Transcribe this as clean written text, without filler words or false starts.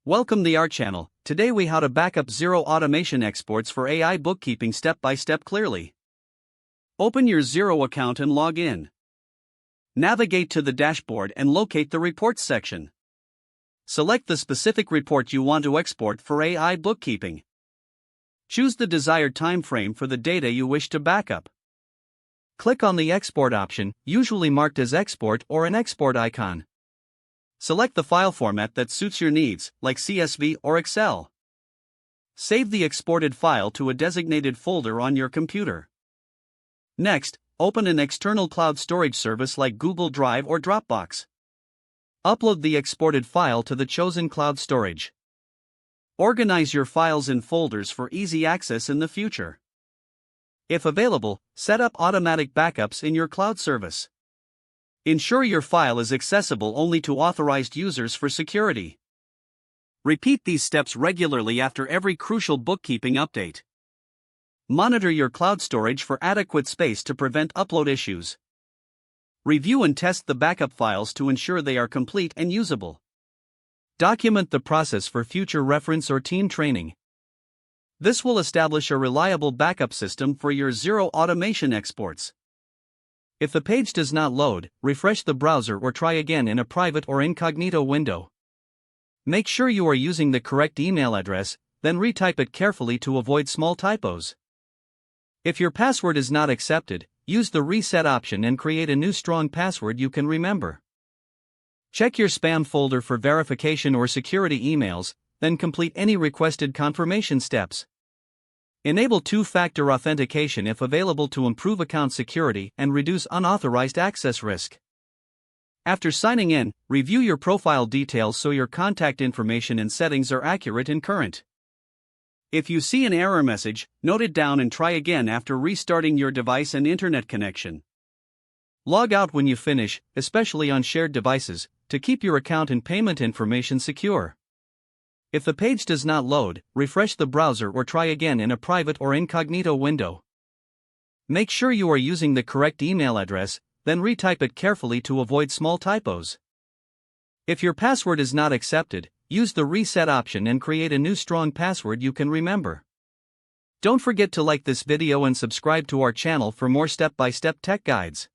Welcome to our channel. Today we how to backup Xero automation exports for AI bookkeeping step by step clearly. Open your Xero account and log in. Navigate to the dashboard and locate the reports section. Select the specific report you want to export for AI bookkeeping. Choose the desired time frame for the data you wish to backup. Click on the export option, usually marked as export or an export icon. Select the file format that suits your needs, like CSV or Excel. Save the exported file to a designated folder on your computer. Next, open an external cloud storage service like Google Drive or Dropbox. Upload the exported file to the chosen cloud storage. Organize your files in folders for easy access in the future. If available, set up automatic backups in your cloud service. Ensure your file is accessible only to authorized users for security. Repeat these steps regularly after every crucial bookkeeping update. Monitor your cloud storage for adequate space to prevent upload issues. Review and test the backup files to ensure they are complete and usable. Document the process for future reference or team training. This will establish a reliable backup system for your Xero automation exports. If the page does not load, refresh the browser or try again in a private or incognito window. Make sure you are using the correct email address, then retype it carefully to avoid small typos. If your password is not accepted, use the reset option and create a new strong password you can remember. Check your spam folder for verification or security emails, then complete any requested confirmation steps. Enable two-factor authentication if available to improve account security and reduce unauthorized access risk. After signing in, review your profile details so your contact information and settings are accurate and current. If you see an error message, note it down and try again after restarting your device and internet connection. Log out when you finish, especially on shared devices, to keep your account and payment information secure. If the page does not load, refresh the browser or try again in a private or incognito window. Make sure you are using the correct email address, then retype it carefully to avoid small typos. If your password is not accepted, use the reset option and create a new strong password you can remember. Don't forget to like this video and subscribe to our channel for more step-by-step tech guides.